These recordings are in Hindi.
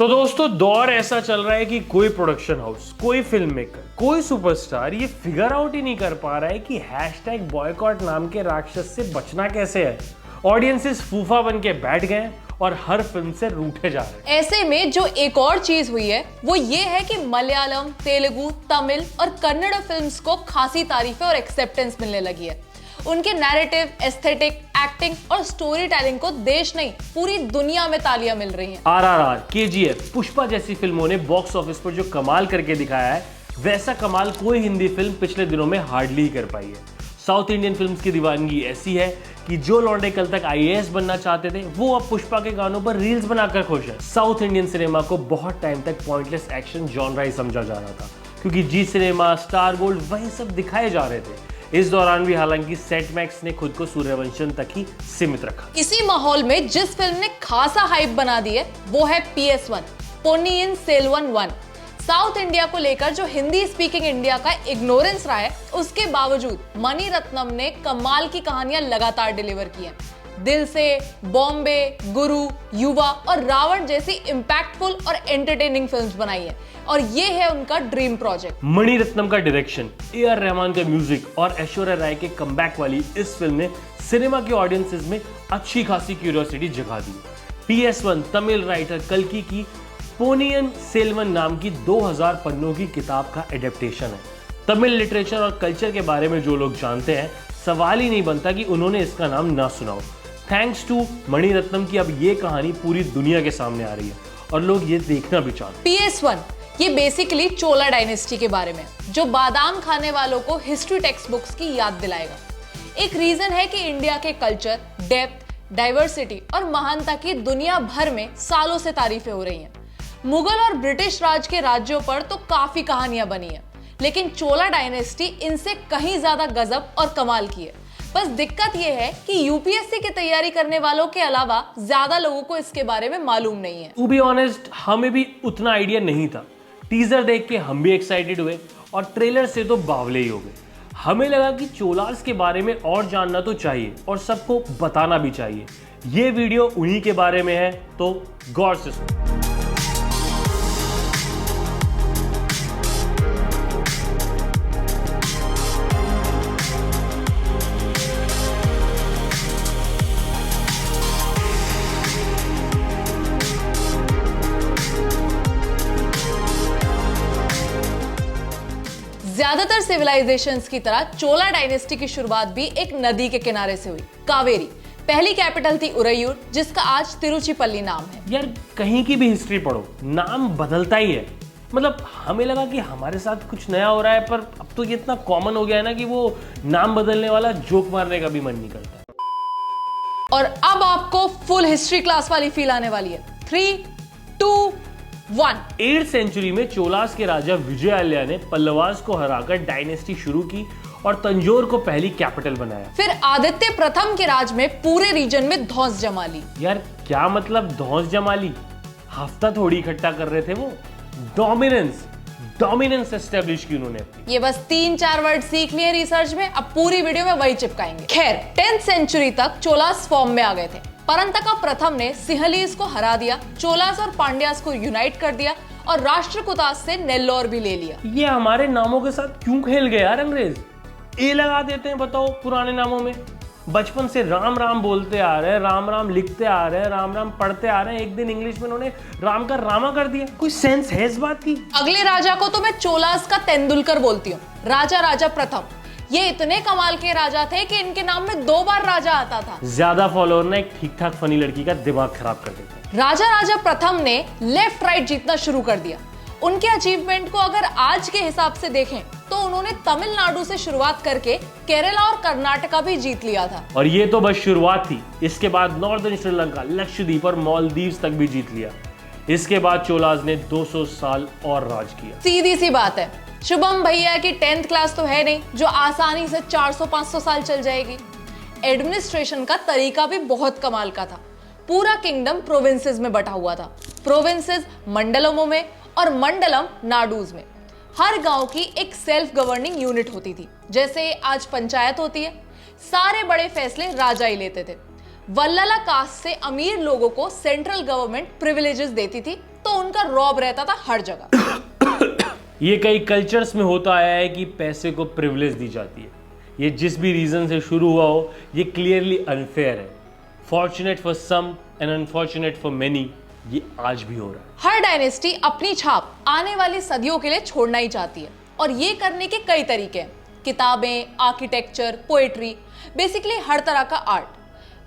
तो दोस्तों दौर ऐसा चल रहा है कि कोई प्रोडक्शन हाउस, कोई फिल्म मेकर, कोई सुपरस्टार ये फिगर आउट ही नहीं कर पा रहा है कि हैशटैग बॉयकॉट नाम के राक्षस से बचना कैसे है। ऑडियंसेस फूफा बन के बैठ गए और हर फिल्म से रूठे जा रहे हैं। ऐसे में जो एक और चीज हुई है वो ये है कि मलयालम, तेलुगु, तमिल और कन्नड़ फिल्म्स को खासी तारीफें और एक्सेप्टेंस मिलने लगी है। उनके नैरेटिव, एस्थेटिक, एक्टिंग और स्टोरी टेलिंग को देश नहीं पूरी दुनिया में तालियां मिल रही हैं। RRR, KGF, पुष्पा जैसी फिल्मों ने बॉक्स ऑफिस पर जो कमाल करके दिखाया है वैसा कमाल कोई हिंदी फिल्म पिछले दिनों में हार्डली ही कर पाई है। साउथ इंडियन फिल्म्स की दीवानगी ऐसी है कि जो लौंडे कल तक IAS बनना चाहते थे वो अब पुष्पा के गानों पर रील्स बनाकर खुश है। साउथ इंडियन सिनेमा को बहुत टाइम तक पॉइंटलेस एक्शन जॉनरा ही समझा जा रहा था क्योंकि जी सिनेमा, स्टार गोल्ड वही सब दिखाए जा रहे थे। इस दौरान भी हालांकि सेट मैक्स ने खुद को सूर्यवंशम तक ही सीमित रखा। इसी माहौल में जिस फिल्म ने खासा हाइप बना दी है वो है PS1 Ponniyin Selvan 1। South India को लेकर जो हिंदी स्पीकिंग इंडिया का इग्नोरेंस रहा है उसके बावजूद मणि रत्नम ने कमाल की कहानियां लगातार डिलीवर की हैं। दिल से, बॉम्बे, गुरु, युवा और रावण जैसी इंपैक्टफुल और एंटरटेनिंग फिल्म्स बनाई है और ये है उनका ड्रीम प्रोजेक्ट। मणि रत्नम का डायरेक्शन, AR रहमान का म्यूजिक और ऐश्वर्या राय के कमबैक वाली इस फिल्म ने सिनेमा के ऑडियंसेस में अच्छी खासी क्यूरियोसिटी जगा दी। PS1 तमिल राइटर कल्कि की पोन्नियिन सेल्वन नाम की 2000 पन्नों की किताब का एडेप्टेशन है। तमिल लिटरेचर और कल्चर के बारे में जो लोग जानते हैं सवाल ही नहीं बनता कि उन्होंने इसका नाम ना सुना हो। थैंक्स टू मणि रत्नम की अब ये कहानी पूरी दुनिया के सामने आ रही है और लोग ये देखना भी चाहते हैं। PS1 ये बेसिकली चोला डायनेस्टी के बारे में जो बादाम खाने वालों को हिस्ट्री टेक्स्ट बुक्स की याद दिलाएगा। एक रीजन है कि इंडिया के कल्चर, डेप्थ, डाइवर्सिटी और महानता की दुनिया भर में सालों से तारीफें हो रही हैं। मुगल और ब्रिटिश राज के राज्यों पर तो काफी कहानियां बनी है लेकिन चोला डायनेस्टी इनसे कहीं ज्यादा गजब और कमाल की है। बस दिक्कत यह है कि UPSC की तैयारी करने वालों के अलावा ज्यादा लोगों को इसके बारे में मालूम नहीं है। टू बी ऑनेस्ट हमें भी उतना आइडिया नहीं था। टीजर देख के हम भी एक्साइटेड हुए और ट्रेलर से तो बावले ही हो गए। हमें लगा कि चोलास के बारे में और जानना तो चाहिए और सबको बताना भी चाहिए। ये वीडियो उन्हीं के बारे में है तो गौर से सुनो। ज्यादातर सिविलाइजेशंस की तरह चोला डायनेस्टी की शुरुआत भी एक नदी के किनारे से हुई, कावेरी। पहली कैपिटल थी उरैयूर जिसका आज तिरुचिपल्ली नाम है। यार कहीं की भी हिस्ट्री पढ़ो, नाम बदलता ही है। मतलब हमें लगा कि हमारे साथ कुछ नया हो रहा है पर अब तो ये इतना कॉमन हो गया है ना कि वो नाम बदलने वाला जोक मारने का भी मन नहीं करता। और अब आपको फुल हिस्ट्री क्लास वाली फील आने वाली है। 3, 2, 1। 8th सेंचुरी में चोलास के राजा विजयालया ने पल्लवास को हराकर डायनेस्टी शुरू की और तंजौर को पहली कैपिटल बनाया। फिर आदित्य प्रथम के राज में पूरे रीजन में धौंस जमा ली। यार क्या मतलब धौंस जमा ली? हफ्ता थोड़ी इकट्ठा कर रहे थे वो। डोमिनेंस एस्टेब्लिश की उन्होंने। ये बस 3-4 वर्ड सीख लिए रिसर्च में, अब पूरी वीडियो में वही चिपकाएंगे। खैर 10th सेंचुरी तक चोलास फॉर्म में आ गए थे। परंतका प्रथम ने सिंहलीज को हरा दिया, चोलास और पांड्यास को यूनाइट कर दिया और राष्ट्रकूटास से नेल्लोर भी ले लिया। ये हमारे नामों के साथ क्यों खेल गए यार अंग्रेज? ए लगा देते हैं बताओ पुराने नामों में। बचपन से राम राम बोलते आ रहे हैं, राम राम लिखते आ रहे हैं, राम राम पढ़ते आ रहे हैं। एक दिन इंग्लिश में उन्होंने राम का रामा कर दिया। कोई सेंस है इस बात की? अगले राजा को तो मैं चोलास का तेंदुलकर बोलती हूँ, राजा प्रथम। ये इतने कमाल के राजा थे कि इनके नाम में 2 बार राजा आता था। ज्यादा फॉलोअर ना एक ठीक ठाक फनी लड़की का दिमाग खराब कर देता। राजा प्रथम ने लेफ्ट राइट जीतना शुरू कर दिया। उनके अचीवमेंट को अगर आज के हिसाब से देखें तो उन्होंने तमिलनाडु से शुरुआत करके केरला और कर्नाटका भी जीत लिया था। और ये तो बस शुरुआत थी। इसके बाद नॉर्दर्न श्रीलंका, लक्षद्वीप और मालदीव्स तक भी जीत लिया। इसके बाद चोलास ने 200 साल और राज किया। सीधी सी बात है, शुभम भैया की 10th क्लास तो है नहीं जो आसानी से 400-500 साल चल जाएगी। एडमिनिस्ट्रेशन का तरीका भी बहुत कमाल का था। पूरा किंगडम प्रोविंसेस में बटा हुआ था, प्रोविंसेस मंडलमों में और मंडलम नाडूज में। हर गांव की एक सेल्फ गवर्निंग यूनिट होती थी, जैसे आज पंचायत होती है। सारे बड़े फैसले राजा ही लेते थे। वल्लला कास्ट से अमीर लोगों को सेंट्रल गवर्नमेंट प्रिविलेजेस देती थी तो उनका रौब रहता था हर जगह। ये कई कल्चर्स में होता आया है कि पैसे को प्रिविलेज दी जाती है। ये जिस भी रीजन से शुरू हुआ हो, ये क्लियरली अनफेयर है। Fortunate for some and unfortunate for many, ये आज भी हो रहा है। हर डायनेस्टी अपनी छाप आने वाली सदियों के लिए छोड़ना ही चाहती है और ये करने के कई तरीके हैं। किताबें, आर्किटेक्चर, पोएट्री, बेसिकली हर तरह का आर्ट।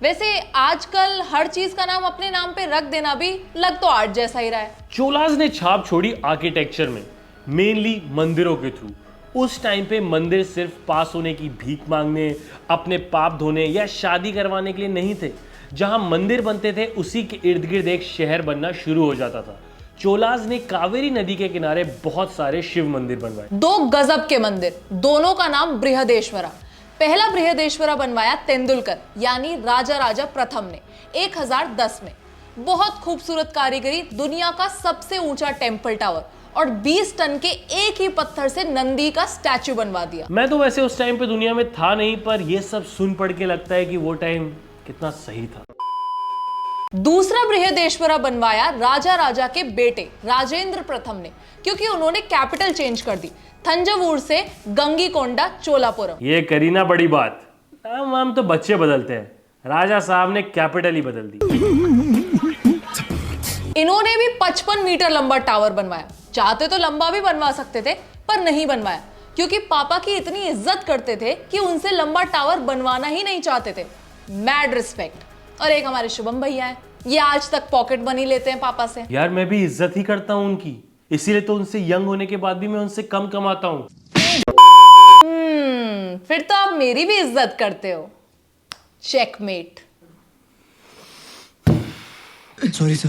वैसे आजकल हर चीज का नाम अपने नाम पे रख देना भी लग तो आर्ट जैसा ही रहा है। चोलाज ने छाप छोड़ी आर्किटेक्चर में, मेनली मंदिरों के थ्रू। उस टाइम पे मंदिर सिर्फ पास होने की भीख मांगने, अपने पाप धोने या शादी करवाने के लिए नहीं थे। जहां मंदिर बनते थे उसी के इर्द गिर्द एक शहर बनना शुरू हो जाता था। चोलाज ने कावेरी नदी के किनारे बहुत सारे शिव मंदिर बनवाए। 2 गजब के मंदिर, दोनों का नाम बृहदेश्वरा। पहला बृहदेश्वरा बनवाया तेंदुलकर यानी राजा राजा प्रथम ने 1010 में। बहुत खूबसूरत कारीगरी, दुनिया का सबसे ऊंचा टेंपल टावर और 20 टन के एक ही पत्थर से नंदी का स्टैचू बनवा दिया। मैं तो वैसे उस टाइम पे दुनिया में था नहीं, पर ये सब सुन पढ़ के लगता है कि वो टाइम कितना सही था। दूसरा बृहदेश्वरा बनवाया राजा राजा के बेटे राजेंद्र प्रथम ने, क्योंकि उन्होंने कैपिटल चेंज कर दी, थंजावुर से गंगीकोंडा चोलापुरम। ये करी ना बड़ी बात, नाम तो बच्चे बदलते हैं, राजा साहब ने कैपिटल ही बदल दी। इन्होंने भी 55 मीटर लंबा टावर बनवाया। चाहते तो लंबा भी बनवा सकते थे, पर नहीं बनवाया क्योंकि पापा की इतनी इज्जत करते थे कि उनसे लंबा टावर बनवाना ही नहीं चाहते थे। Mad respect. और एक हमारे शुभम भैया है, ये आज तक पॉकेट मनी लेते हैं पापा से। यार मैं भी इज्जत ही करता हूं उनकी, इसीलिए तो उनसे यंग होने के बाद भी मैं उनसे कम कमाता हूं। फिर तो आप मेरी भी इज्जत करते हो। Checkmate. Sorry sir.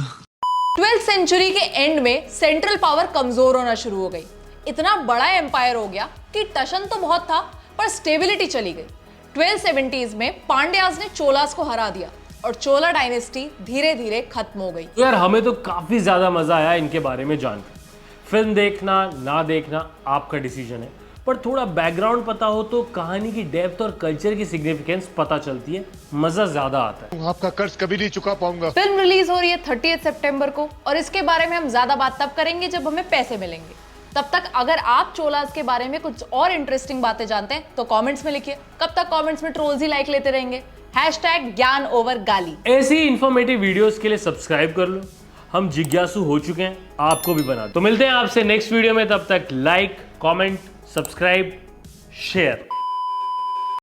12th century के एंड में सेंट्रल पावर कमजोर होना शुरू हो गई। इतना बड़ा एम्पायर हो गया कि टशन तो बहुत था, पर स्टेबिलिटी चली गई। 1270s में पांड्याज ने चोलास को हरा दिया और चोला डायनेस्टी धीरे धीरे खत्म हो गई। यार हमें तो काफी ज्यादा मजा आया इनके बारे में जानकर। फिल्म देखना ना देखना आपका डिसीजन है, पर थोड़ा बैकग्राउंड पता हो तो कहानी की डेप्थ और कल्चर की सिग्निफिकेंस पता चलती है, मजा ज्यादा आता है। आपका कर्ज कभी नहीं चुका पाऊंगा। फिल्म रिलीज हो रही है 30 सितंबर को और इसके बारे में हम ज्यादा बात तब करेंगे जब हमें पैसे मिलेंगे। तब तक अगर आप चोलास के बारे में कुछ और इंटरेस्टिंग बातें जानते हैं तो कमेंट्स में लिखिए। कब तक कमेंट्स में ट्रोल्स ही लाइक लेते रहेंगे? #ज्ञान ओवर गाली। ऐसी इंफॉर्मेटिव वीडियोस के लिए सब्सक्राइब कर लो। हम जिज्ञासु हो चुके हैं, आपको भी बना। तो मिलते हैं आपसे नेक्स्ट वीडियो में, तब तक लाइक, कमेंट, सब्सक्राइब, शेयर।